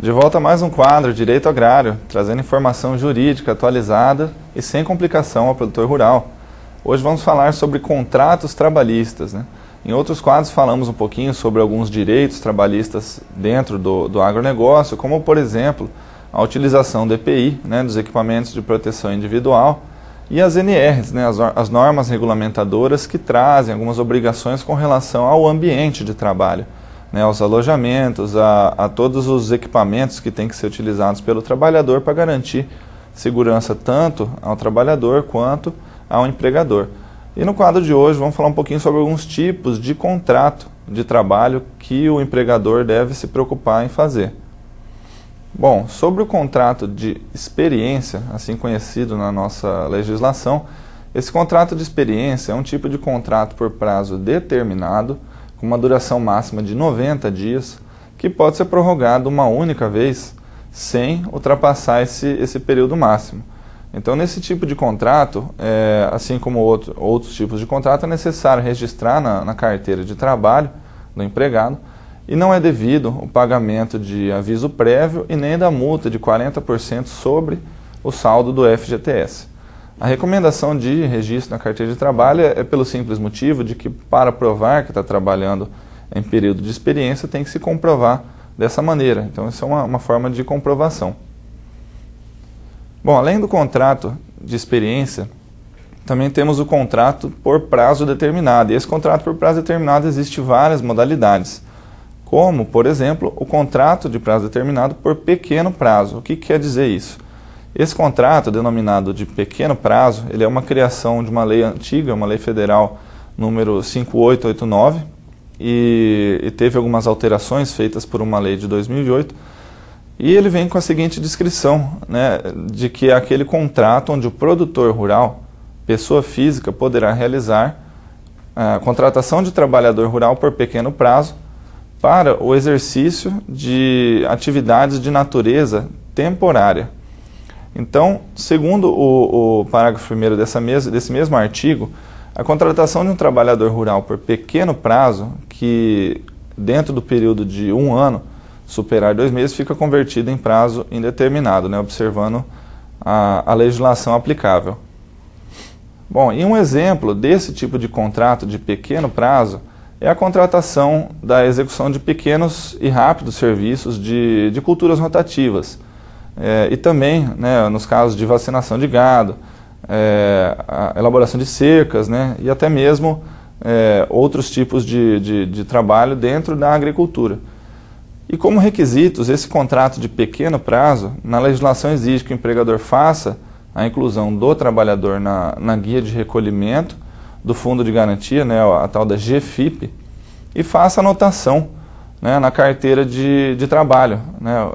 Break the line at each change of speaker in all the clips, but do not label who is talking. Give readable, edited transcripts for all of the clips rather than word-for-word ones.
De volta a mais um quadro, Direito Agrário, trazendo informação jurídica atualizada e sem complicação ao produtor rural. Hoje vamos falar sobre contratos trabalhistas, né? Em outros quadros falamos um pouquinho sobre alguns direitos trabalhistas dentro do agronegócio, como por exemplo, a utilização do EPI, né, dos equipamentos de proteção individual, e as NRs, né, as normas regulamentadoras que trazem algumas obrigações com relação ao ambiente de trabalho, né, aos alojamentos, a todos os equipamentos que têm que ser utilizados pelo trabalhador para garantir segurança tanto ao trabalhador quanto ao empregador. E no quadro de hoje vamos falar um pouquinho sobre alguns tipos de contrato de trabalho que o empregador deve se preocupar em fazer. Bom, sobre o contrato de experiência, assim conhecido na nossa legislação, esse contrato de experiência é um tipo de contrato por prazo determinado, com uma duração máxima de 90 dias, que pode ser prorrogado uma única vez, sem ultrapassar esse período máximo. Então, nesse tipo de contrato, assim como outros tipos de contrato, é necessário registrar na carteira de trabalho do empregado, e não é devido o pagamento de aviso prévio e nem da multa de 40% sobre o saldo do FGTS. A recomendação de registro na carteira de trabalho é pelo simples motivo de que, para provar que está trabalhando em período de experiência, tem que se comprovar dessa maneira. Então, isso é uma forma de comprovação. Bom, além do contrato de experiência, também temos o contrato por prazo determinado. E esse contrato por prazo determinado existe várias modalidades, como, por exemplo, o contrato de prazo determinado por pequeno prazo. O que quer dizer isso? Esse contrato, denominado de pequeno prazo, ele é uma criação de uma lei antiga, uma lei federal número 5889, e teve algumas alterações feitas por uma lei de 2008, e ele vem com a seguinte descrição, né, de que é aquele contrato onde o produtor rural, pessoa física, poderá realizar a contratação de trabalhador rural por pequeno prazo para o exercício de atividades de natureza temporária. Então, segundo o parágrafo 1º desse mesmo artigo, a contratação de um trabalhador rural por pequeno prazo, que dentro do período de 1 ano superar 2 meses, fica convertida em prazo indeterminado, né, observando a legislação aplicável. Bom, e um exemplo desse tipo de contrato de pequeno prazo é a contratação da execução de pequenos e rápidos serviços de culturas rotativas. E também, né, nos casos de vacinação de gado, a elaboração de cercas, né, e até mesmo outros tipos de trabalho dentro da agricultura. E como requisitos, esse contrato de pequeno prazo, na legislação exige que o empregador faça a inclusão do trabalhador na guia de recolhimento do fundo de garantia, né, a tal da GFIP, e faça anotação, né, na carteira de trabalho, né,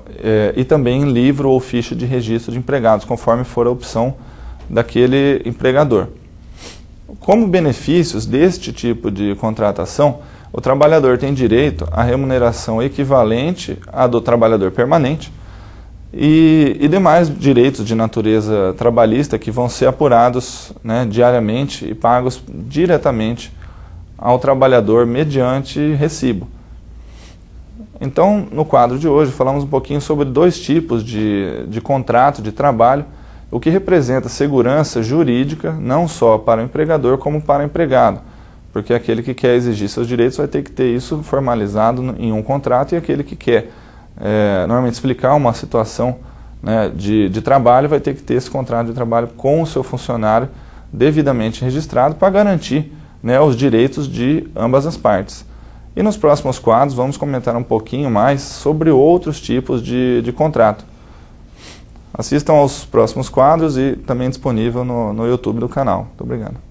e também em livro ou ficha de registro de empregados, conforme for a opção daquele empregador. Como benefícios deste tipo de contratação, o trabalhador tem direito à remuneração equivalente à do trabalhador permanente e demais direitos de natureza trabalhista que vão ser apurados, né, diariamente e pagos diretamente ao trabalhador mediante recibo. Então, no quadro de hoje, falamos um pouquinho sobre 2 tipos de contrato de trabalho, o que representa segurança jurídica não só para o empregador como para o empregado, porque aquele que quer exigir seus direitos vai ter que ter isso formalizado em um contrato, e aquele que quer normalmente explicar uma situação, né, de trabalho vai ter que ter esse contrato de trabalho com o seu funcionário devidamente registrado para garantir, né, os direitos de ambas as partes. E nos próximos quadros vamos comentar um pouquinho mais sobre outros tipos de contrato. Assistam aos próximos quadros e também disponível no YouTube do canal. Muito obrigado.